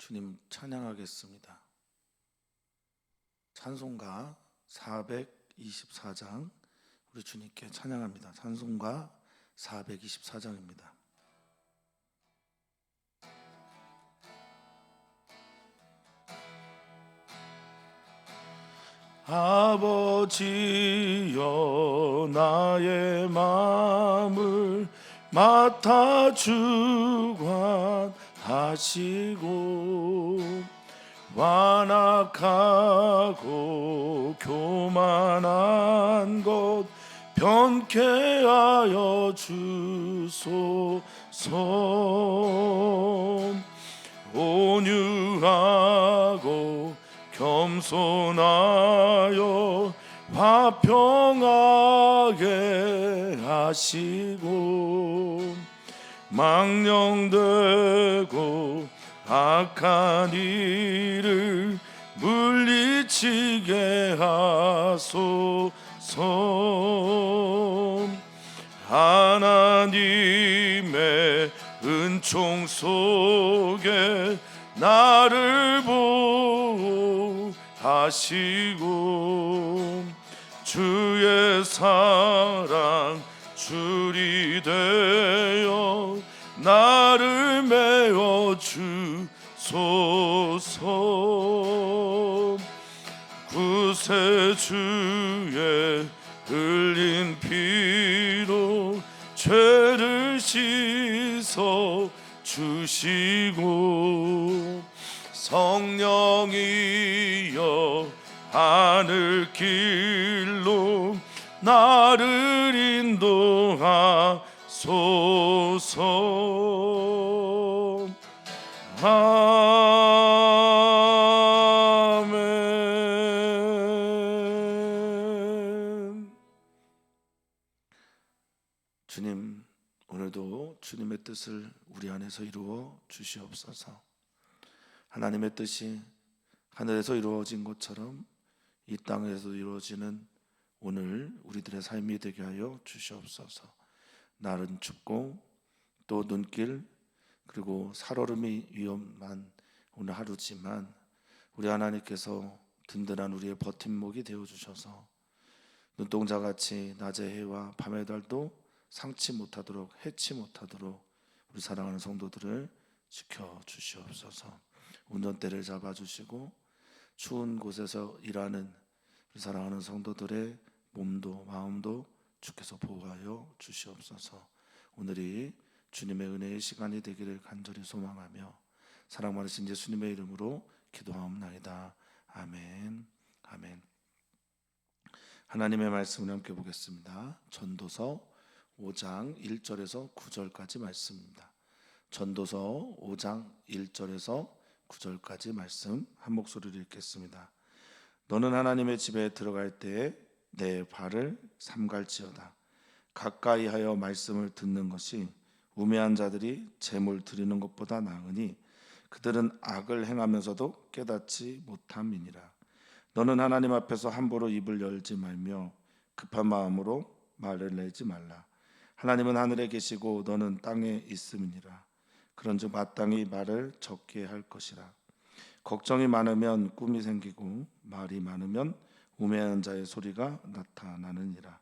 주님 찬양하겠습니다. 찬송가 424장 우리 주님께 찬양합니다. 찬송가 424장입니다. 아버지여 나의 마음을 맡아 주관하시고 완악하고 교만한 것 변케 하여 주소서. 온유하고 겸손하여 화평하게 하시고 망령되고 악한 일을 물리치게 하소서. 하나님의 은총 속에 나를 보호하시고 주의 사랑 줄이 되어 나를 메워 주소서. 구세주의 흘린 피로 죄를 씻어 주시고 성령이여 하늘 길로 나를 인도하소서. 아멘. 주님, 오늘도 주님의 뜻을 우리 안에서 이루어 주시옵소서. 하나님의 뜻이 하늘에서 이루어진 것처럼 이 땅에서 이루어지는 오늘 우리들의 삶이 되게 하여 주시옵소서. 날은 춥고 또 눈길 그리고 살얼음이 위험한 오늘 하루지만 우리 하나님께서 든든한 우리의 버팀목이 되어주셔서 눈동자같이 낮의 해와 밤의 달도 상치 못하도록 해치 못하도록 우리 사랑하는 성도들을 지켜주시옵소서. 운전대를 잡아주시고 추운 곳에서 일하는 우리 사랑하는 성도들의 몸도 마음도 주께서 보호하여 주시옵소서. 오늘이 주님의 은혜의 시간이 되기를 간절히 소망하며 사랑 많으신 예수님의 이름으로 기도하옵나이다. 아멘. 아멘. 하나님의 말씀을 함께 보겠습니다. 전도서 5장 1절에서 9절까지 말씀입니다. 전도서 5장 1절에서 9절까지 말씀 한 목소리로 읽겠습니다. 너는 하나님의 집에 들어갈 때에 내 발을 삼갈지어다. 가까이 하여 말씀을 듣는 것이 우매한 자들이 재물 드리는 것보다 나으니 그들은 악을 행하면서도 깨닫지 못함이니라. 너는 하나님 앞에서 함부로 입을 열지 말며 급한 마음으로 말을 내지 말라. 하나님은 하늘에 계시고 너는 땅에 있음이니라. 그런즉 마땅히 말을 적게 할 것이라. 걱정이 많으면 꿈이 생기고 말이 많으면 우매한 자의 소리가 나타나느니라.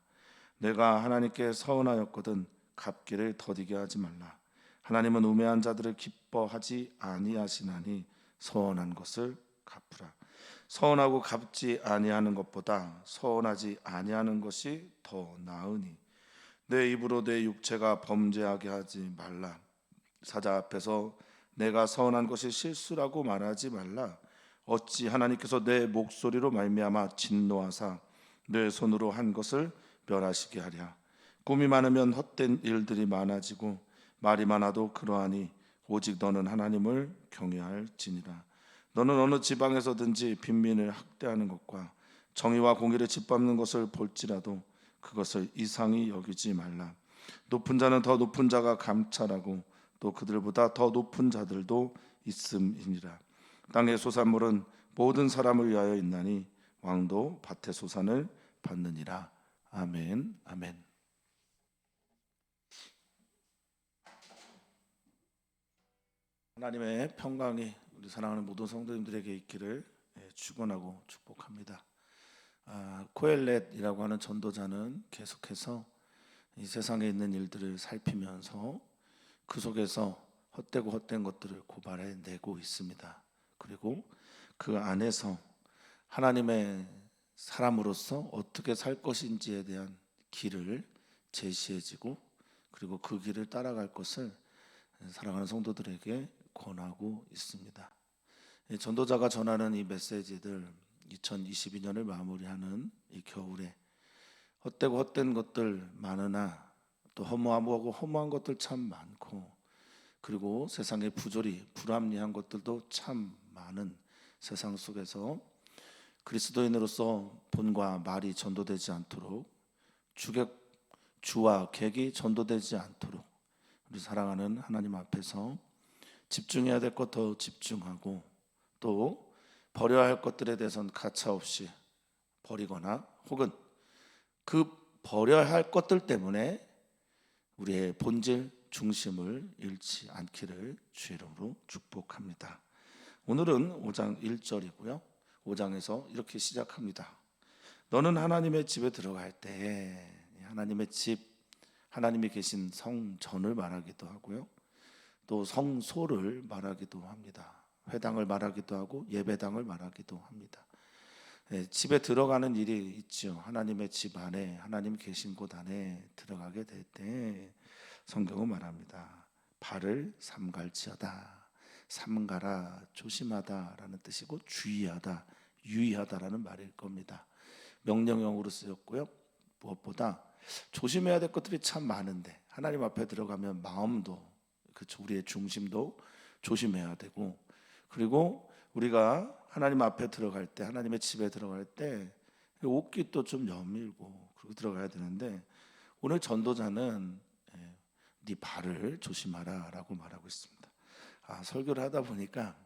내가 하나님께 서운하였거든 갚기를 더디게 하지 말라. 하나님은 우매한 자들을 기뻐하지 아니하시나니 서운한 것을 갚으라. 서운하고 갚지 아니하는 것보다 서운하지 아니하는 것이 더 나으니 내 입으로 내 육체가 범죄하게 하지 말라. 사자 앞에서 내가 서운한 것이 실수라고 말하지 말라. 어찌 하나님께서 내 목소리로 말미암아 진노하사 내 손으로 한 것을 멸하시게 하랴. 꿈이 많으면 헛된 일들이 많아지고 말이 많아도 그러하니 오직 너는 하나님을 경외할지니라. 너는 어느 지방에서든지 빈민을 학대하는 것과 정의와 공의를 짓밟는 것을 볼지라도 그것을 이상히 여기지 말라. 높은 자는 더 높은 자가 감찰하고 또 그들보다 더 높은 자들도 있음이니라. 땅의 소산물은 모든 사람을 위하여 있나니 왕도 밭의 소산을 받느니라. 아멘. 아멘. 하나님의 평강이 우리 사랑하는 모든 성도님들에게 있기를 축원하고 축복합니다. 코엘렛이라고 하는 전도자는 계속해서 이 세상에 있는 일들을 살피면서 그 속에서 헛되고 헛된 것들을 고발해내고 있습니다. 그리고 그 안에서 하나님의 사람으로서 어떻게 살 것인지에 대한 길을 제시해지고 그리고 그 길을 따라갈 것을 사랑하는 성도들에게 권하고 있습니다. 전도자가 전하는 이 메시지들 2022년을 마무리하는 이 겨울에 헛되고 헛된 것들 많으나 또 허무하고 허무한 것들 참 많고 그리고 세상의 부조리 불합리한 것들도 참 많은 세상 속에서 그리스도인으로서 본과 말이 전도되지 않도록 주와 객이 전도되지 않도록 우리 사랑하는 하나님 앞에서 집중해야 될 것 더 집중하고 또 버려야 할 것들에 대해서는 가차없이 버리거나 혹은 그 버려야 할 것들 때문에 우리의 본질 중심을 잃지 않기를 주의 이름으로 축복합니다. 오늘은 5장 1절이고요. 5장에서 이렇게 시작합니다. 너는 하나님의 집에 들어갈 때 하나님의 집, 하나님이 계신 성전을 말하기도 하고요. 또 성소를 말하기도 합니다. 회당을 말하기도 하고 예배당을 말하기도 합니다. 집에 들어가는 일이 있죠. 하나님의 집 안에 하나님 계신 곳 안에 들어가게 될 때 성경은 말합니다. 발을 삼갈지어다. 삼가라 조심하다라는 뜻이고 주의하다 유의하다라는 말일 겁니다. 명령형으로 쓰였고요. 무엇보다 조심해야 될 것들이 참 많은데 하나님 앞에 들어가면 마음도 그렇죠. 우리의 중심도 조심해야 되고 그리고 우리가 하나님 앞에 들어갈 때 하나님의 집에 들어갈 때 옷깃도 좀 여밀고 그리고 들어가야 되는데 오늘 전도자는 네 발을 조심하라 라고 말하고 있습니다. 설교를 하다 보니까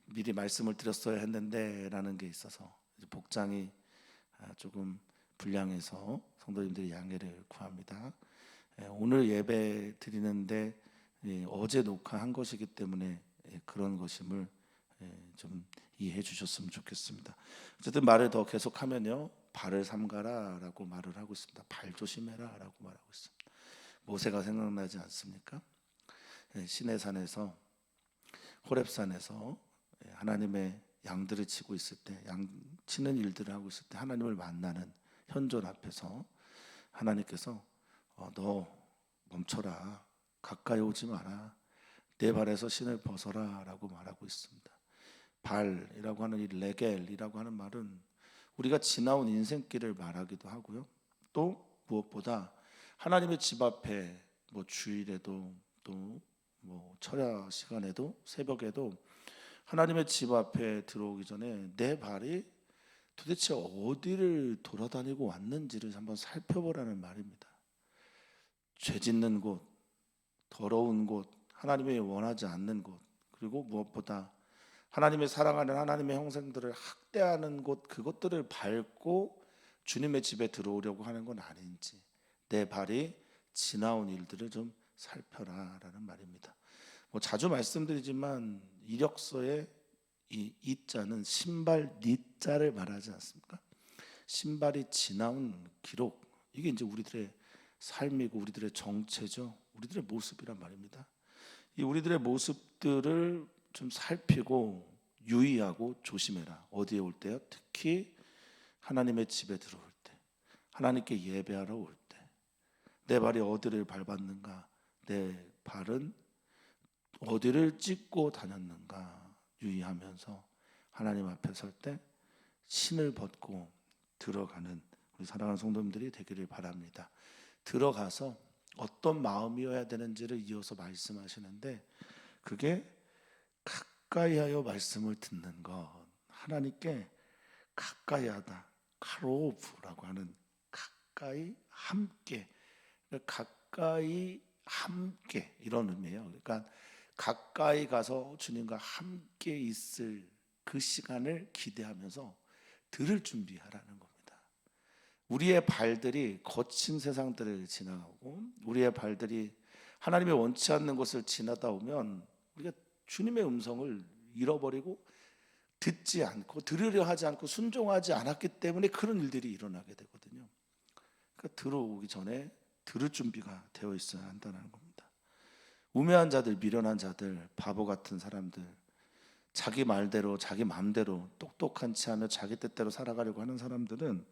미리 말씀을 드렸어야 했는데 라는 게 있어서 복장이 조금 불량해서 성도님들이 양해를 구합니다. 오늘 예배 드리는데 어제 녹화한 것이기 때문에 그런 것임을 좀 이해해 주셨으면 좋겠습니다. 어쨌든 말을 더 계속하면요. 발을 삼가라 라고 말을 하고 있습니다. 발 조심해라 라고 말하고 있습니다. 모세가 생각나지 않습니까? 시내산에서 호렙산에서 하나님의 양들을 치고 있을 때 양 치는 일들을 하고 있을 때 하나님을 만나는 현존 앞에서 하나님께서 너 멈춰라 가까이 오지 마라 내 발에서 신을 벗어라 라고 말하고 있습니다. 발이라고 하는 이 레겔이라고 하는 말은 우리가 지나온 인생길을 말하기도 하고요. 또 무엇보다 하나님의 집 앞에 주일에도 또 철야 시간에도 새벽에도 하나님의 집 앞에 들어오기 전에 내 발이 도대체 어디를 돌아다니고 왔는지를 한번 살펴보라는 말입니다. 죄 짓는 곳, 더러운 곳, 하나님이 원하지 않는 곳, 그리고 무엇보다 하나님의 사랑하는 하나님의 형상들을 학대하는 곳, 그것들을 밟고 주님의 집에 들어오려고 하는 건 아닌지 내 발이 지나온 일들을 좀 살펴라 라는 말입니다. 자주 말씀드리지만 이력서에 이 이자는 신발 니자를 말하지 않습니까? 신발이 지나온 기록, 이게 이제 우리들의 삶이고 우리들의 정체죠. 우리들의 모습이란 말입니다. 이 우리들의 모습들을 좀 살피고 유의하고 조심해라. 어디에 올 때요? 특히 하나님의 집에 들어올 때, 하나님께 예배하러 올 때, 내 발이 어디를 밟았는가, 내 발은 어디를 찍고 다녔는가 유의하면서 하나님 앞에 설 때 신을 벗고 들어가는 우리 사랑하는 성도님들이 되기를 바랍니다. 들어가서 어떤 마음이어야 되는지를 이어서 말씀하시는데 그게 가까이하여 말씀을 듣는 것, 하나님께 가까이하다, 카로브라고 하는 가까이 함께, 가까이 함께 이런 의미예요. 그러니까 가까이 가서 주님과 함께 있을 그 시간을 기대하면서 들을 준비하라는 겁니다. 우리의 발들이 거친 세상들을 지나가고 우리의 발들이 하나님의 원치 않는 곳을 지나다 오면 우리가 주님의 음성을 잃어버리고 듣지 않고 들으려 하지 않고 순종하지 않았기 때문에 그런 일들이 일어나게 되거든요. 그러니까 들어오기 전에 들을 준비가 되어 있어야 한다는 겁니다. 우매한 자들, 미련한 자들, 바보 같은 사람들, 자기 말대로 자기 마음대로 똑똑한 체 하며 자기 뜻대로 살아가려고 하는 사람들은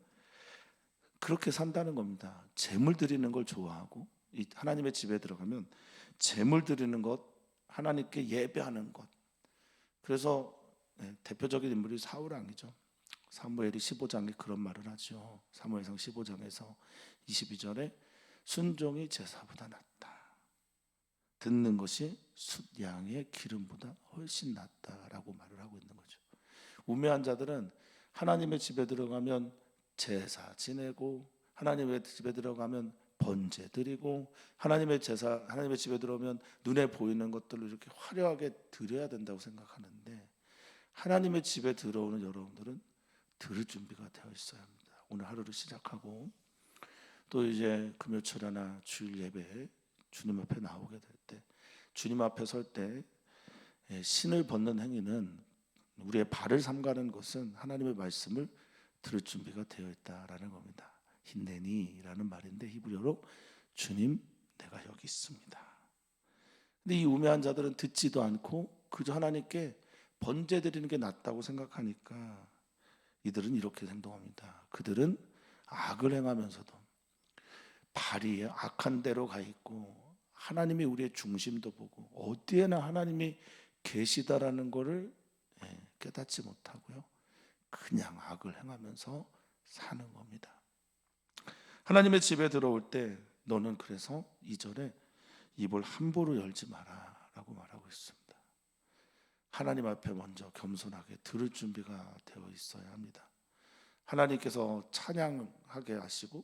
그렇게 산다는 겁니다. 재물 드리는 걸 좋아하고 이 하나님의 집에 들어가면 재물 드리는 것, 하나님께 예배하는 것. 그래서 대표적인 인물이 사울 왕이죠. 사무엘이 15장에 그런 말을 하죠. 사무엘상 15장에서 22절에 순종이 제사보다 낫다. 듣는 것이 숫양의 기름보다 훨씬 낫다라고 말을 하고 있는 거죠. 우매한 자들은 하나님의 집에 들어가면 제사 지내고, 하나님의 집에 들어가면 번제 드리고, 하나님의 집에 들어오면 눈에 보이는 것들을 이렇게 화려하게 드려야 된다고 생각하는데, 하나님의 집에 들어오는 여러분들은 들을 준비가 되어 있어야 합니다. 오늘 하루를 시작하고 또 이제 금요철야나 주일 예배에 주님 앞에 나오게 될 때, 주님 앞에 설 때 신을 벗는 행위는, 우리의 발을 삼가는 것은 하나님의 말씀을 들을 준비가 되어 있다라는 겁니다. 힌내니라는 말인데 히브리어로 주님 내가 여기 있습니다. 근데 이 우매한 자들은 듣지도 않고 그저 하나님께 번제 드리는 게 낫다고 생각하니까 이들은 이렇게 행동합니다. 그들은 악을 행하면서도 발이 악한 데로 가 있고, 하나님이 우리의 중심도 보고 어디에나 하나님이 계시다라는 것을 깨닫지 못하고요, 그냥 악을 행하면서 사는 겁니다. 하나님의 집에 들어올 때 너는 그래서 2절에 입을 함부로 열지 마라 라고 말하고 있습니다. 하나님 앞에 먼저 겸손하게 들을 준비가 되어 있어야 합니다. 하나님께서 찬양하게 하시고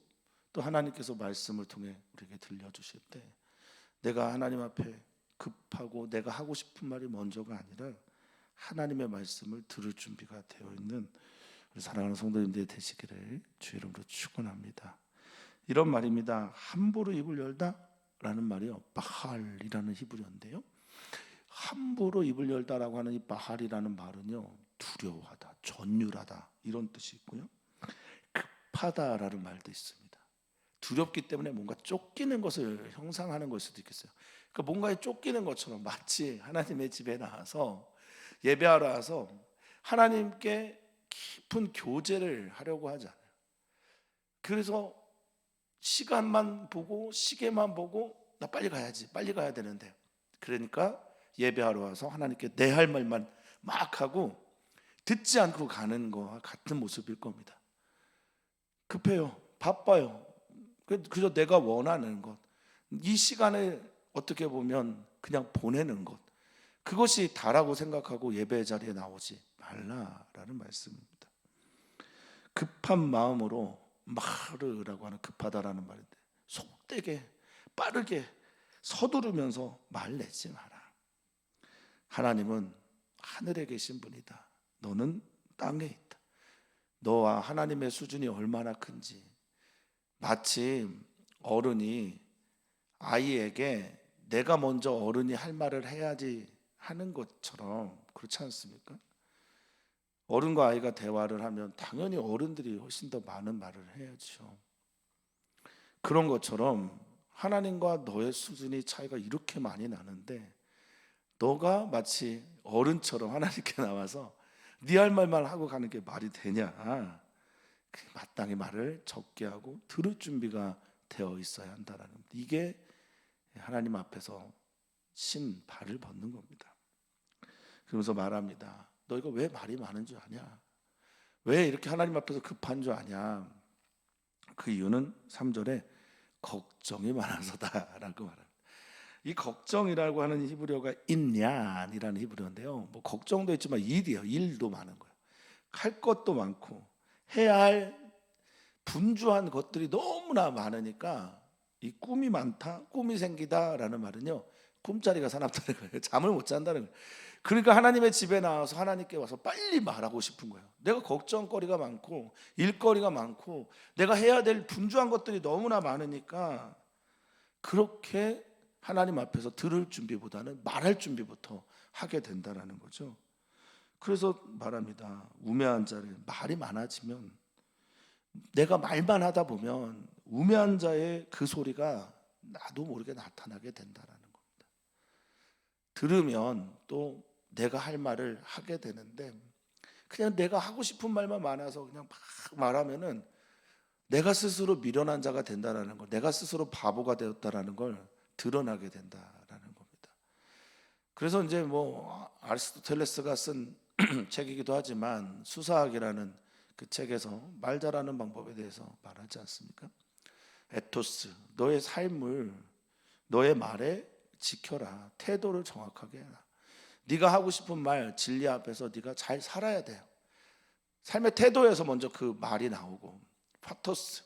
또 하나님께서 말씀을 통해 우리에게 들려주실 때, 내가 하나님 앞에 급하고 내가 하고 싶은 말이 먼저가 아니라 하나님의 말씀을 들을 준비가 되어 있는 우리 사랑하는 성도님들이 되시기를 주의 이름으로 축원합니다. 이런 말입니다. 함부로 입을 열다 라는 말이요, 바할이라는 히브리어인데요, 함부로 입을 열다라고 하는 이 바할이라는 말은요, 두려워하다, 전율하다 이런 뜻이 있고요, 급하다라는 말도 있습니다. 두렵기 때문에 뭔가 쫓기는 것을 형상하는 걸 수도 있겠어요. 그러니까 뭔가에 쫓기는 것처럼, 마치 하나님의 집에 나와서 예배하러 와서 하나님께 깊은 교제를 하려고 하지 않아요. 그래서 시간만 보고 시계만 보고 나 빨리 가야지, 빨리 가야 되는데, 그러니까 예배하러 와서 하나님께 내 할 말만 막 하고 듣지 않고 가는 거와 같은 모습일 겁니다. 급해요, 바빠요, 그저 내가 원하는 것, 이 시간을 어떻게 보면 그냥 보내는 것, 그것이 다라고 생각하고 예배 자리에 나오지 말라라는 말씀입니다. 급한 마음으로, 마르라고 하는 급하다라는 말인데, 속되게 빠르게 서두르면서 말 내지 마라. 하나님은 하늘에 계신 분이다. 너는 땅에 있다. 너와 하나님의 수준이 얼마나 큰지, 마치 어른이 아이에게 내가 먼저 어른이 할 말을 해야지 하는 것처럼, 그렇지 않습니까? 어른과 아이가 대화를 하면 당연히 어른들이 훨씬 더 많은 말을 해야죠. 그런 것처럼 하나님과 너의 수준이 차이가 이렇게 많이 나는데, 너가 마치 어른처럼 하나님께 나와서 네 할 말만 하고 가는 게 말이 되냐? 마땅히 말을 적게 하고 들을 준비가 되어 있어야 한다라는, 이게 하나님 앞에서 신 발을 벗는 겁니다. 그러면서 말합니다. 너희가 왜 말이 많은 줄 아냐? 왜 이렇게 하나님 앞에서 급한 줄 아냐? 그 이유는 3절에 걱정이 많아서다라고 말합니다. 이 걱정이라고 하는 히브리어가 인얀이라는 히브리어인데요, 뭐 걱정도 있지만 일이에요. 일도 많은 거예요. 할 것도 많고 해야 할 분주한 것들이 너무나 많으니까, 이 꿈이 많다, 꿈이 생기다라는 말은요, 꿈자리가 사납다는 거예요. 잠을 못 잔다는 거예요. 그러니까 하나님의 집에 나와서 하나님께 와서 빨리 말하고 싶은 거예요. 내가 걱정거리가 많고 일거리가 많고 내가 해야 될 분주한 것들이 너무나 많으니까, 그렇게 하나님 앞에서 들을 준비보다는 말할 준비부터 하게 된다는 거죠. 그래서 말합니다. 우매한 자를 말이 많아지면 내가 말만 하다 보면 우매한 자의 그 소리가 나도 모르게 나타나게 된다라는 겁니다. 들으면 또 내가 할 말을 하게 되는데 그냥 내가 하고 싶은 말만 많아서 그냥 막 말하면은 내가 스스로 미련한 자가 된다라는 걸, 내가 스스로 바보가 되었다라는 걸 드러나게 된다라는 겁니다. 그래서 이제 뭐 아리스토텔레스가 쓴 책이기도 하지만 수사학이라는 그 책에서 말 잘하는 방법에 대해서 말하지 않습니까? 에토스, 너의 삶을 너의 말에 지켜라. 태도를 정확하게 해라. 네가 하고 싶은 말 진리 앞에서 네가 잘 살아야 돼요. 삶의 태도에서 먼저 그 말이 나오고, 파토스,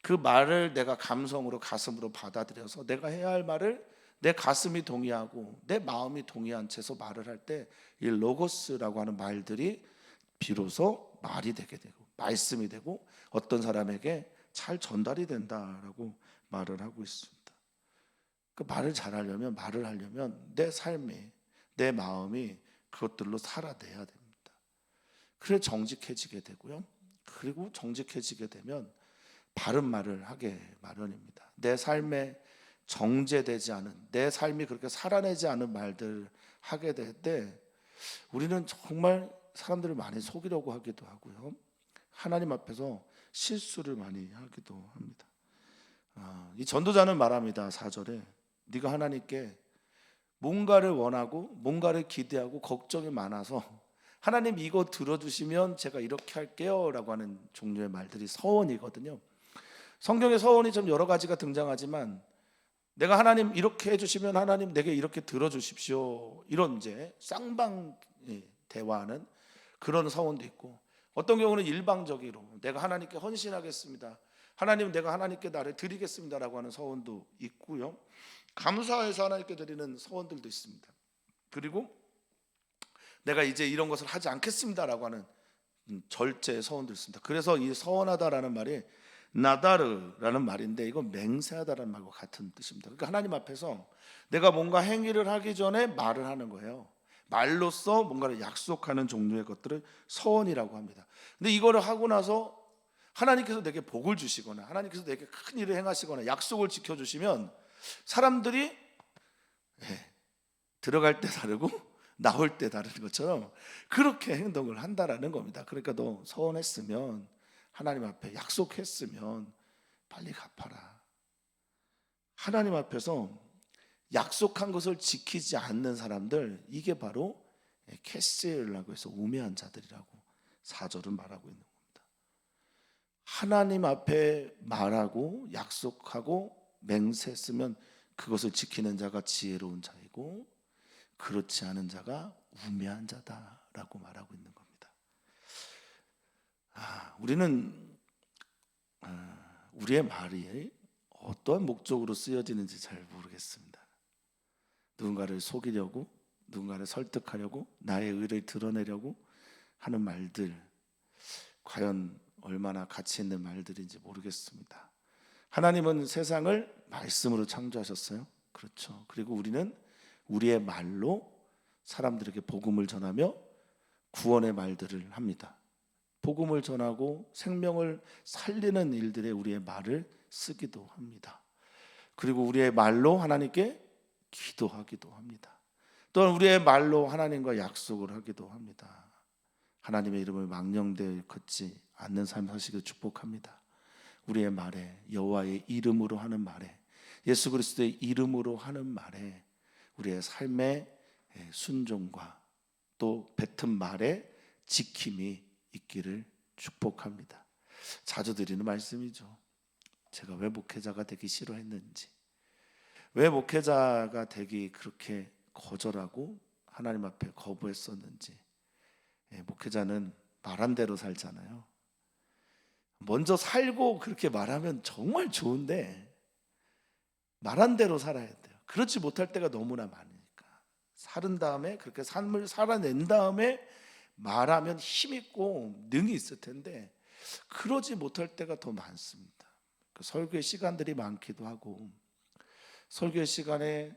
그 말을 내가 감성으로 가슴으로 받아들여서 내가 해야 할 말을 내 가슴이 동의하고 내 마음이 동의한 채서 말을 할 때 이 로고스라고 하는 말들이 비로소 말이 되게 되고 말씀이 되고 어떤 사람에게 잘 전달이 된다라고 말을 하고 있습니다. 그 말을 잘하려면 말을 하려면 내 삶이 내 마음이 그것들로 살아내야 됩니다. 그래 정직해지게 되고요. 그리고 정직해지게 되면 바른 말을 하게 마련입니다. 내 삶에 정제되지 않은, 내 삶이 그렇게 살아내지 않은 말들을 하게 될 때 우리는 정말 사람들을 많이 속이려고 하기도 하고요. 하나님 앞에서 실수를 많이 하기도 합니다. 이 전도자는 말합니다. 4절에 네가 하나님께 뭔가를 원하고 뭔가를 기대하고 걱정이 많아서 하나님 이거 들어주시면 제가 이렇게 할게요 라고 하는 종류의 말들이 서원이거든요. 성경에 서원이 좀 여러 가지가 등장하지만 내가 하나님 이렇게 해주시면 하나님 내게 이렇게 들어주십시오, 이런 이제 쌍방 대화하는 그런 서원도 있고, 어떤 경우는 일방적으로 내가 하나님께 헌신하겠습니다, 하나님 내가 하나님께 나를 드리겠습니다 라고 하는 서원도 있고요. 감사해서 하나님께 드리는 서원들도 있습니다. 그리고 내가 이제 이런 것을 하지 않겠습니다 라고 하는 절제 서원도 있습니다. 그래서 이 서원하다라는 말이 나다르라는 말인데 이건 맹세하다라는 말과 같은 뜻입니다. 그러니까 하나님 앞에서 내가 뭔가 행위를 하기 전에 말을 하는 거예요. 말로써 뭔가를 약속하는 종류의 것들을 서원이라고 합니다. 근데 이거를 하고 나서 하나님께서 내게 복을 주시거나 하나님께서 내게 큰 일을 행하시거나 약속을 지켜주시면 사람들이 들어갈 때 다르고 나올 때 다른 것처럼 그렇게 행동을 한다라는 겁니다. 그러니까 너 서원했으면 하나님 앞에 약속했으면 빨리 갚아라. 하나님 앞에서 약속한 것을 지키지 않는 사람들, 이게 바로 캐실이라고 해서 우매한 자들이라고 4절은 말하고 있는 겁니다. 하나님 앞에 말하고 약속하고 맹세했으면 그것을 지키는 자가 지혜로운 자이고 그렇지 않은 자가 우매한 자다라고 말하고 있는 겁니다. 우리는 우리의 말이 어떠한 목적으로 쓰여지는지 잘 모르겠습니다. 누군가를 속이려고, 누군가를 설득하려고, 나의 의를 드러내려고 하는 말들, 과연 얼마나 가치 있는 말들인지 모르겠습니다. 하나님은 세상을 말씀으로 창조하셨어요. 그렇죠. 그리고 우리는 우리의 말로 사람들에게 복음을 전하며 구원의 말들을 합니다. 복음을 전하고 생명을 살리는 일들에 우리의 말을 쓰기도 합니다. 그리고 우리의 말로 하나님께 기도하기도 합니다. 또한 우리의 말로 하나님과 약속을 하기도 합니다. 하나님의 이름을 망령되이 걷지 않는 삶 사시기를 축복합니다. 우리의 말에, 여호와의 이름으로 하는 말에, 예수 그리스도의 이름으로 하는 말에 우리의 삶의 순종과 또 뱉은 말의 지킴이 있기를 축복합니다. 자주 드리는 말씀이죠. 제가 왜 목회자가 되기 싫어했는지, 왜 목회자가 되기 그렇게 거절하고 하나님 앞에 거부했었는지. 목회자는 말한 대로 살잖아요. 먼저 살고 그렇게 말하면 정말 좋은데 말한 대로 살아야 돼요. 그렇지 못할 때가 너무나 많으니까. 살은 다음에 그렇게 삶을 살아낸 다음에 말하면 힘있고 능이 있을 텐데 그러지 못할 때가 더 많습니다. 설교의 시간들이 많기도 하고 설교의 시간에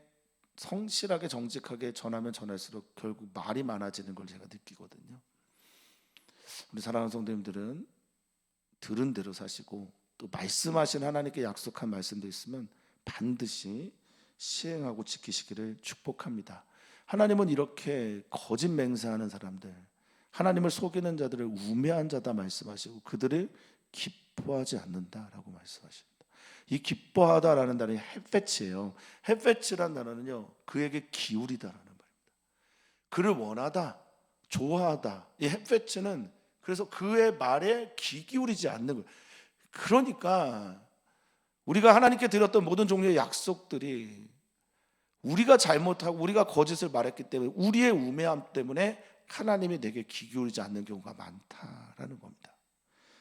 성실하게 정직하게 전하면 전할수록 결국 말이 많아지는 걸 제가 느끼거든요. 우리 사랑하는 성도님들은 들은 대로 사시고 또 말씀하신 하나님께 약속한 말씀도 있으면 반드시 시행하고 지키시기를 축복합니다. 하나님은 이렇게 거짓 맹세하는 사람들, 하나님을 속이는 자들을 우매한 자다 말씀하시고 그들을 기뻐하지 않는다라고 말씀하십니다. 이 기뻐하다라는 단어는 햇볕이에요. 햇볕이라는 단어는요, 그에게 기울이다라는 말입니다. 그를 원하다, 좋아하다. 이 햇볕은 그래서 그의 말에 귀 기울이지 않는 거예요. 그러니까 우리가 하나님께 드렸던 모든 종류의 약속들이 우리가 잘못하고 우리가 거짓을 말했기 때문에 우리의 우매함 때문에 하나님이 내게 귀 기울이지 않는 경우가 많다라는 겁니다.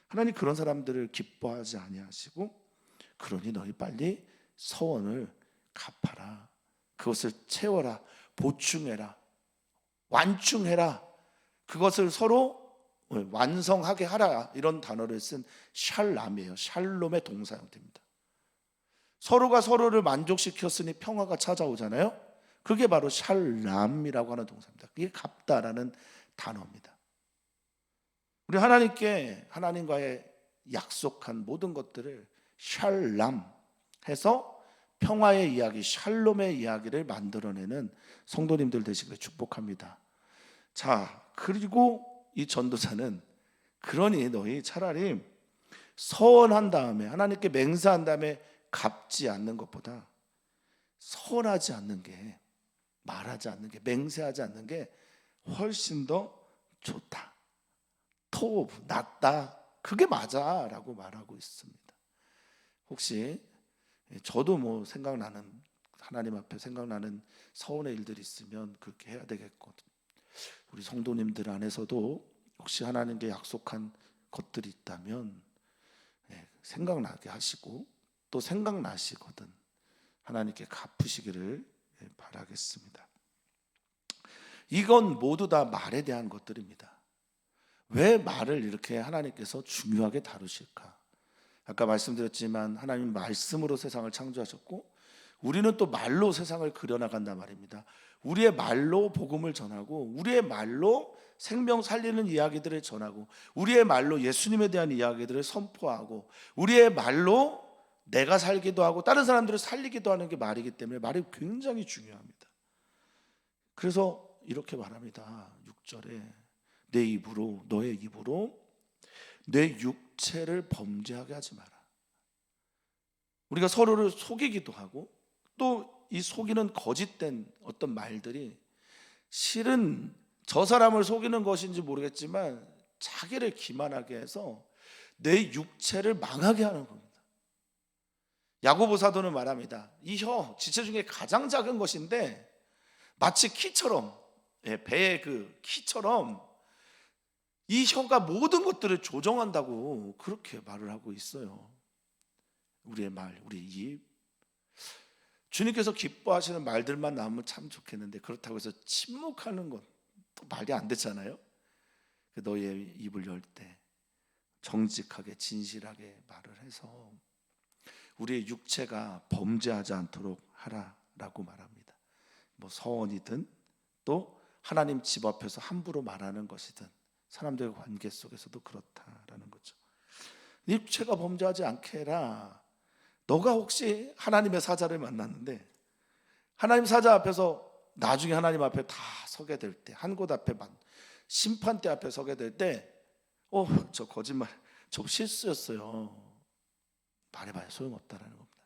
하나님 그런 사람들을 기뻐하지 아니하시고 그러니 너희 빨리 서원을 갚아라. 그것을 채워라. 보충해라. 완충해라. 그것을 서로 완성하게 하라. 이런 단어를 쓴 샬람이에요. 샬롬의 동사 형태입니다. 서로가 서로를 만족시켰으니 평화가 찾아오잖아요. 그게 바로 샬람이라고 하는 동사입니다. 그게 갚다라는 단어입니다. 우리 하나님께 하나님과의 약속한 모든 것들을 샬람 해서 평화의 이야기, 샬롬의 이야기를 만들어내는 성도님들 되시기를 축복합니다. 자, 그리고 이 전도자는 그러니 너희 차라리 서원한 다음에 하나님께 맹세한 다음에 갚지 않는 것보다 서원하지 않는 게, 말하지 않는 게, 맹세하지 않는 게 훨씬 더 좋다. 더 낫다. 그게 맞아 라고 말하고 있습니다. 혹시 저도 뭐 생각나는, 하나님 앞에 생각나는 서원의 일들이 있으면 그렇게 해야 되겠거든. 우리 성도님들 안에서도 혹시 하나님께 약속한 것들이 있다면 생각나게 하시고 또 생각나시거든 하나님께 갚으시기를 바라겠습니다. 이건 모두 다 말에 대한 것들입니다. 왜 말을 이렇게 하나님께서 중요하게 다루실까? 아까 말씀드렸지만 하나님 말씀으로 세상을 창조하셨고 우리는 또 말로 세상을 그려나간단 말입니다. 우리의 말로 복음을 전하고 우리의 말로 생명 살리는 이야기들을 전하고 우리의 말로 예수님에 대한 이야기들을 선포하고 우리의 말로 내가 살기도 하고 다른 사람들을 살리기도 하는 게 말이기 때문에 말이 굉장히 중요합니다. 그래서 이렇게 말합니다. 6절에 내 입으로, 너의 입으로 내 육체를 범죄하게 하지 마라. 우리가 서로를 속이기도 하고 또 이 속이는 거짓된 어떤 말들이 실은 저 사람을 속이는 것인지 모르겠지만 자기를 기만하게 해서 내 육체를 망하게 하는 겁니다. 야고보 사도는 말합니다. 이 혀, 지체 중에 가장 작은 것인데 마치 키처럼, 배의 그 키처럼 이 혀가 모든 것들을 조정한다고 그렇게 말을 하고 있어요. 우리의 말, 우리의 입. 주님께서 기뻐하시는 말들만 나오면 참 좋겠는데 그렇다고 해서 침묵하는 건 또 말이 안 되잖아요. 너의 입을 열 때 정직하게 진실하게 말을 해서 우리의 육체가 범죄하지 않도록 하라라고 말합니다. 뭐 서원이든 또 하나님 집 앞에서 함부로 말하는 것이든 사람들의 관계 속에서도 그렇다라는 거죠. 육체가 범죄하지 않게 해라. 너가 혹시 하나님의 사자를 만났는데 하나님 사자 앞에서 나중에 하나님 앞에 다 서게 될 때, 한 곳 앞에 심판대 앞에 서게 될 때 저 거짓말, 저 실수였어요. 말해봐야 소용없다라는 겁니다.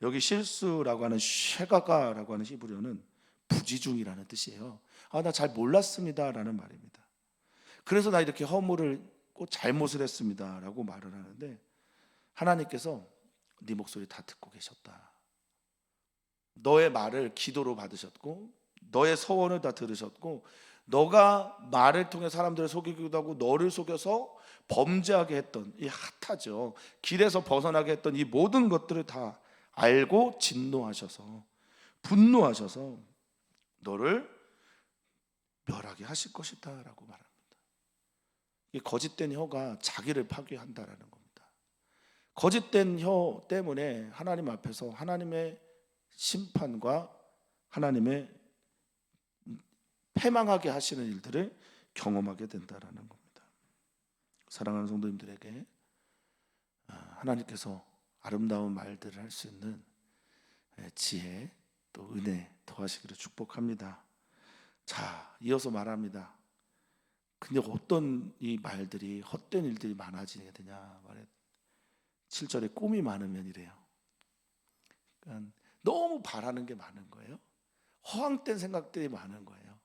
여기 실수라고 하는 쉐가가라고 하는 히브리어는 부지중이라는 뜻이에요. 나 잘 몰랐습니다 라는 말입니다. 그래서 나 이렇게 허물을 꼭 잘못을 했습니다 라고 말을 하는데 하나님께서 네 목소리 다 듣고 계셨다. 너의 말을 기도로 받으셨고 너의 서원을 다 들으셨고 너가 말을 통해 사람들을 속이기도 하고 너를 속여서 범죄하게 했던 이 핫하죠. 길에서 벗어나게 했던 이 모든 것들을 다 알고 진노하셔서 분노하셔서 너를 멸하게 하실 것이다 라고 말합니다. 이 거짓된 혀가 자기를 파괴한다라는 겁니다. 거짓된 혀 때문에 하나님 앞에서 하나님의 심판과 하나님의 패망하게 하시는 일들을 경험하게 된다라는 겁니다. 사랑하는 성도님들에게 하나님께서 아름다운 말들을 할 수 있는 지혜 또 은혜 더하시기를 축복합니다. 자, 이어서 말합니다. 근데 어떤 이 말들이 헛된 일들이 많아지게 되냐 말해 7절에 꿈이 많으면 이래요. 그러니까 너무 바라는 게 많은 거예요. 허황된 생각들이 많은 거예요.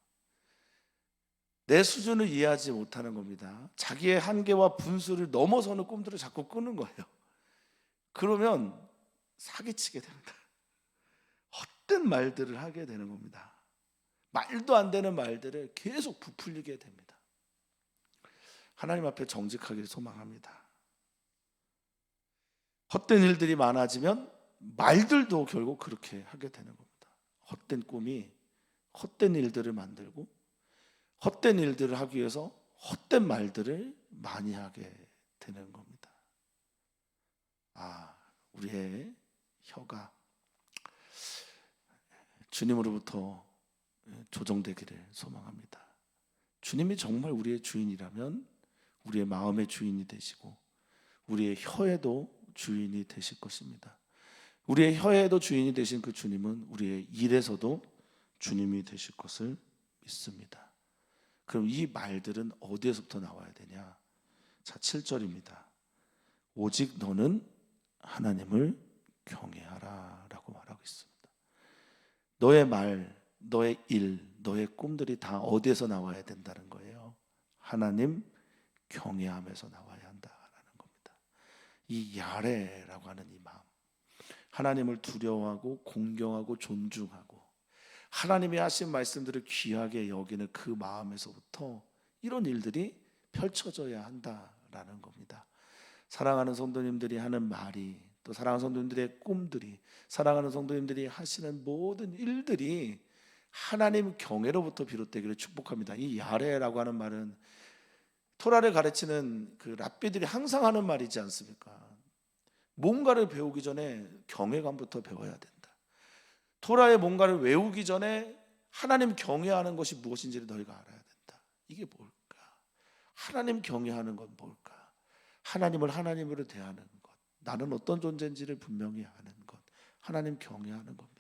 내 수준을 이해하지 못하는 겁니다. 자기의 한계와 분수를 넘어서는 꿈들을 자꾸 꾸는 거예요. 그러면 사기치게 됩니다. 헛된 말들을 하게 되는 겁니다. 말도 안 되는 말들을 계속 부풀리게 됩니다. 하나님 앞에 정직하기를 소망합니다. 헛된 일들이 많아지면 말들도 결국 그렇게 하게 되는 겁니다. 헛된 꿈이 헛된 일들을 만들고 헛된 일들을 하기 위해서 헛된 말들을 많이 하게 되는 겁니다. 우리의 혀가 주님으로부터 조정되기를 소망합니다. 주님이 정말 우리의 주인이라면 우리의 마음의 주인이 되시고 우리의 혀에도 주인이 되실 것입니다. 우리의 혀에도 주인이 되신 그 주님은 우리의 일에서도 주님이 되실 것을 믿습니다. 그럼 이 말들은 어디에서부터 나와야 되냐? 자, 7절입니다. 오직 너는 하나님을 경외하라 라고 말하고 있습니다. 너의 말, 너의 일, 너의 꿈들이 다 어디에서 나와야 된다는 거예요? 하나님 경외함에서 나와야 한다라는 겁니다. 이 야레라고 하는 이 마음, 하나님을 두려워하고 공경하고 존중하고 하나님이 하신 말씀들을 귀하게 여기는 그 마음에서부터 이런 일들이 펼쳐져야 한다라는 겁니다. 사랑하는 성도님들이 하는 말이, 또 사랑하는 성도님들의 꿈들이, 사랑하는 성도님들이 하시는 모든 일들이 하나님 경외로부터 비롯되기를 축복합니다. 이 야레라고 하는 말은 토라를 가르치는 그 랍비들이 항상 하는 말이지 않습니까? 뭔가를 배우기 전에 경외감부터 배워야 된다. 토라의 뭔가를 외우기 전에 하나님 경외하는 것이 무엇인지를 너희가 알아야 된다. 이게 뭘까? 하나님 경외하는 건 뭘까? 하나님을 하나님으로 대하는 것, 나는 어떤 존재인지를 분명히 아는 것, 하나님 경외하는 겁니다.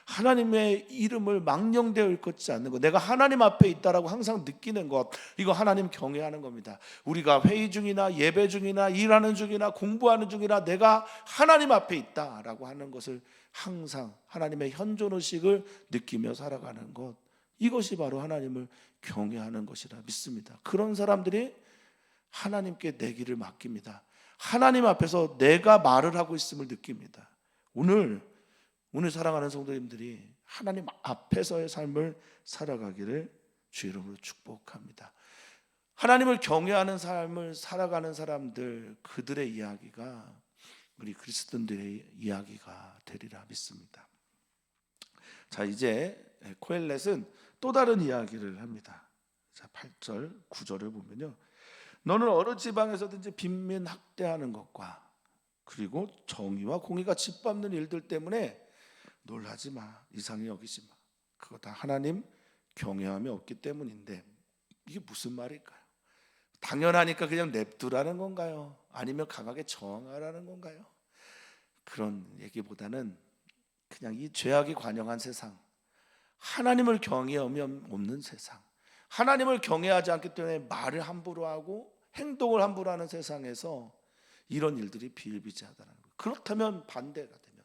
하나님의 이름을 망령되어 일컫지 않는 것, 내가 하나님 앞에 있다라고 항상 느끼는 것, 이거 하나님 경외하는 겁니다. 우리가 회의 중이나 예배 중이나 일하는 중이나 공부하는 중이나 내가 하나님 앞에 있다라고 하는 것을 항상 하나님의 현존의식을 느끼며 살아가는 것, 이것이 바로 하나님을 경외하는 것이라 믿습니다. 그런 사람들이 하나님께 내 길을 맡깁니다. 하나님 앞에서 내가 말을 하고 있음을 느낍니다. 오늘 사랑하는 성도님들이 하나님 앞에서의 삶을 살아가기를 주 이름으로 축복합니다. 하나님을 경외하는 삶을 살아가는 사람들, 그들의 이야기가 우리 그리스도인들의 이야기가 되리라 믿습니다. 자, 이제 코엘렛은 또 다른 이야기를 합니다. 자, 8절, 9절을 보면요, 너는 어느 지방에서든지 빈민 학대하는 것과 그리고 정의와 공의가 짓밟는 일들 때문에 놀라지 마, 이상히 여기지 마. 그거 다 하나님 경외함이 없기 때문인데, 이게 무슨 말일까요? 당연하니까 그냥 냅두라는 건가요? 아니면 강하게 저항하라는 건가요? 그런 얘기보다는 그냥 이 죄악이 관영한 세상, 하나님을 경외함이 없는 세상, 하나님을 경외하지 않기 때문에 말을 함부로 하고 행동을 함부로 하는 세상에서 이런 일들이 비일비재하다는 거예요. 그렇다면 반대가 되면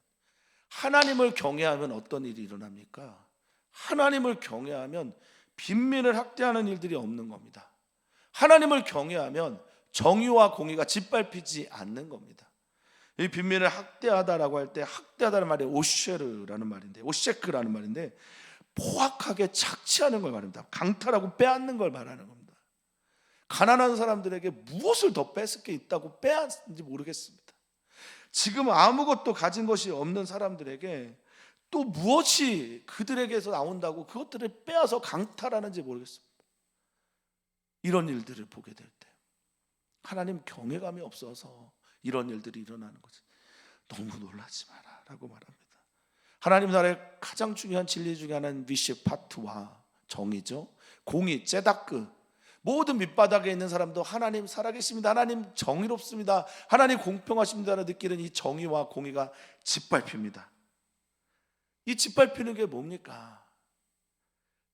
하나님을 경외하면 어떤 일이 일어납니까? 하나님을 경외하면 빈민을 학대하는 일들이 없는 겁니다. 하나님을 경외하면 정의와 공의가 짓밟히지 않는 겁니다. 이 빈민을 학대하다라고 할 때 학대하다는 말이 오쉐르라는 말인데, 오셰크라는 말인데 포악하게 착취하는 걸 말합니다. 강탈하고 빼앗는 걸 말하는 겁니다. 가난한 사람들에게 무엇을 더 뺏을 게 있다고 빼앗는지 모르겠습니다. 지금 아무것도 가진 것이 없는 사람들에게 또 무엇이 그들에게서 나온다고 그것들을 빼앗아 강탈하는지 모르겠습니다. 이런 일들을 보게 될 때 하나님 경외감이 없어서 이런 일들이 일어나는 거지. 너무 놀라지 마라 라고 말합니다. 하나님 나라의 가장 중요한 진리 중에 하나는 미시파트와 정의죠. 공의, 제다크. 모든 밑바닥에 있는 사람도 하나님 살아계십니다. 하나님 정의롭습니다. 하나님 공평하십니다를 느끼는 이 정의와 공의가 짓밟힙니다. 이 짓밟히는 게 뭡니까?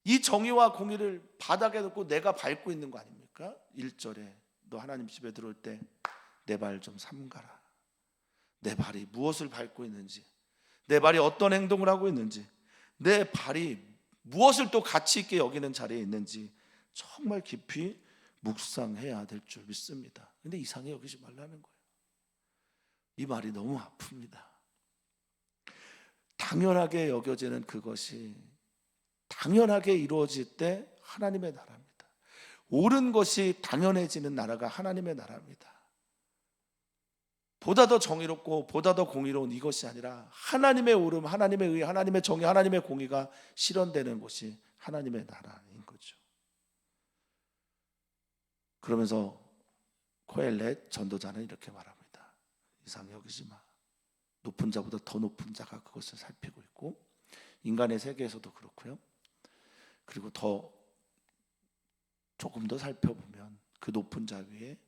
이 정의와 공의를 바닥에 놓고 내가 밟고 있는 거 아닙니까? 1절에 너 하나님 집에 들어올 때 내 발 좀 삼가라. 내 발이 무엇을 밟고 있는지, 내 발이 어떤 행동을 하고 있는지, 내 발이 무엇을 또 가치 있게 여기는 자리에 있는지 정말 깊이 묵상해야 될 줄 믿습니다. 근데 이상하게 여기지 말라는 거예요. 이 말이 너무 아픕니다. 당연하게 여겨지는 그것이 당연하게 이루어질 때 하나님의 나라입니다. 옳은 것이 당연해지는 나라가 하나님의 나라입니다. 보다 더 정의롭고 보다 더 공의로운 이것이 아니라 하나님의 옳음, 하나님의 의, 하나님의 정의, 하나님의 공의가 실현되는 곳이 하나님의 나라인 거죠. 그러면서 코엘렛 전도자는 이렇게 말합니다. 이상히 여기지 마. 높은 자보다 더 높은 자가 그것을 살피고 있고, 인간의 세계에서도 그렇고요. 그리고 더 조금 더 살펴보면 그 높은 자 위에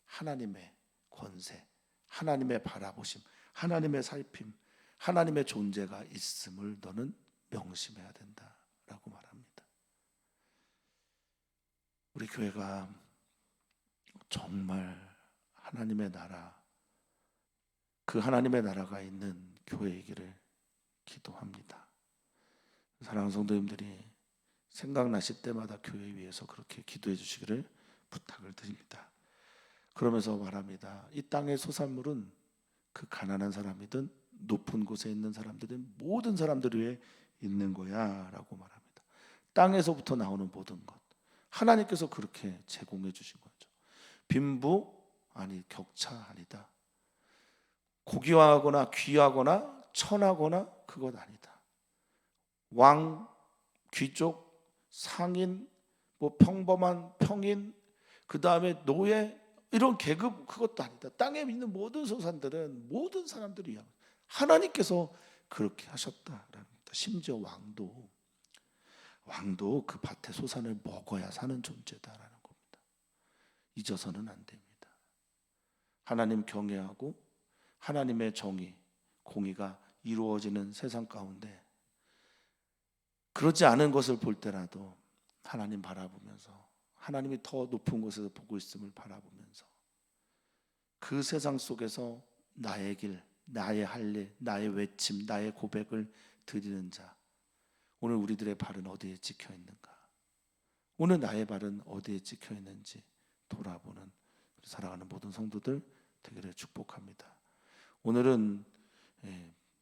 하나님의 권세, 하나님의 바라보심, 하나님의 살핌, 하나님의 존재가 있음을 너는 명심해야 된다라고 말합니다. 우리 교회가 정말 하나님의 나라, 그 하나님의 나라가 있는 교회이기를 기도합니다. 사랑하는 성도님들이 생각나실 때마다 교회 위해서 그렇게 기도해 주시기를 부탁을 드립니다. 그러면서 말합니다. 이 땅의 소산물은 그 가난한 사람이든 높은 곳에 있는 사람들은 모든 사람들 위해 있는 거야 라고 말합니다. 땅에서부터 나오는 모든 것 하나님께서 그렇게 제공해 주신 거죠. 빈부 아니 격차 아니다. 고귀하거나 귀하거나 천하거나 그것 아니다. 왕, 귀족, 상인, 뭐 평범한 평인, 그 다음에 노예 이런 계급 그것도 아니다. 땅에 있는 모든 소산들은 모든 사람들을 위한 하나님께서 그렇게 하셨다라는 겁니다. 심지어 왕도 그 밭의 소산을 먹어야 사는 존재다라는 겁니다. 잊어서는 안 됩니다. 하나님 경외하고 하나님의 정의, 공의가 이루어지는 세상 가운데 그렇지 않은 것을 볼 때라도 하나님 바라보면서 하나님이 더 높은 곳에서 보고 있음을 바라보면서 그 세상 속에서 나의 길, 나의 할례, 나의 외침, 나의 고백을 드리는 자, 오늘 우리들의 발은 어디에 찍혀 있는가? 오늘 나의 발은 어디에 찍혀 있는지 돌아보는 사랑하는 모든 성도들 되기를 축복합니다. 오늘은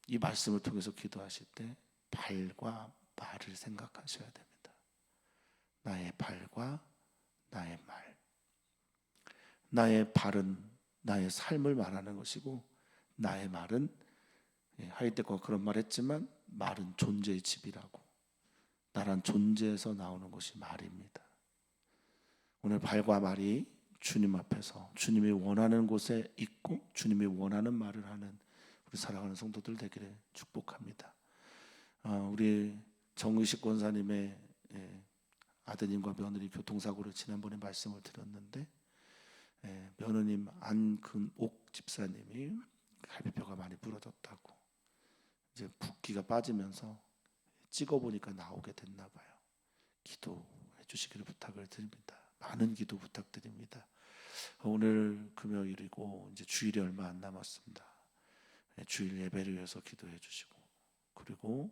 이 말씀을 통해서 기도하실 때 발과 말을 생각하셔야 됩니다. 나의 발과 나의 말. 나의 발은 나의 삶을 말하는 것이고 나의 말은 하이데거가 그런 말 했지만 말은 존재의 집이라고. 나란 존재에서 나오는 것이 말입니다. 오늘 발과 말이 주님 앞에서 주님이 원하는 곳에 있고 주님이 원하는 말을 하는 우리 사랑하는 성도들 되기를 축복합니다. 우리 정의식 권사님의 아드님과 며느리 교통사고를 지난번에 말씀을 드렸는데 며느님 안근옥 집사님이 갈비뼈가 많이 부러졌다고 이제 붓기가 빠지면서 찍어보니까 나오게 됐나 봐요. 기도해 주시기를 부탁을 드립니다. 많은 기도 부탁드립니다. 오늘 금요일이고 이제 주일이 얼마 안 남았습니다. 주일 예배를 위해서 기도해 주시고 그리고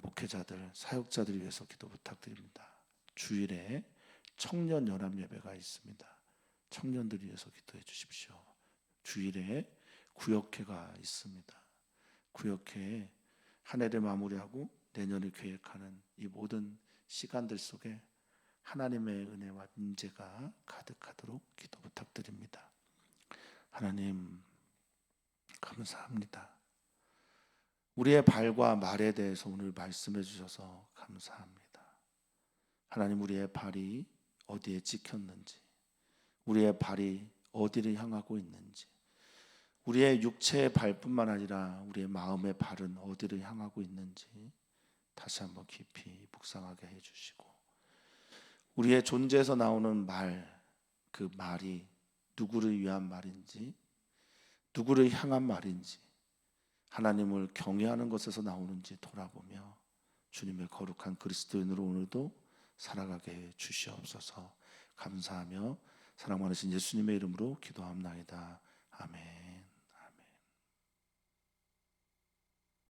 목회자들, 사역자들 위해서 기도 부탁드립니다. 주일에 청년 연합 예배가 있습니다. 청년들 위해서 기도해 주십시오. 주일에 구역회가 있습니다. 구역회에 한 해를 마무리하고 내년을 계획하는 이 모든 시간들 속에 하나님의 은혜와 임재가 가득하도록 기도 부탁드립니다. 하나님 감사합니다. 우리의 발과 말에 대해서 오늘 말씀해 주셔서 감사합니다. 하나님 우리의 발이 어디에 찍혔는지 우리의 발이 어디를 향하고 있는지 우리의 육체의 발뿐만 아니라 우리의 마음의 발은 어디를 향하고 있는지 다시 한번 깊이 묵상하게 해주시고, 우리의 존재에서 나오는 말, 그 말이 누구를 위한 말인지, 누구를 향한 말인지, 하나님을 경외하는 것에서 나오는지 돌아보며 주님의 거룩한 그리스도인으로 오늘도 살아가게 해 주시옵소서. 감사하며 사랑 많으신 예수님의 이름으로 기도합나이다. 아멘.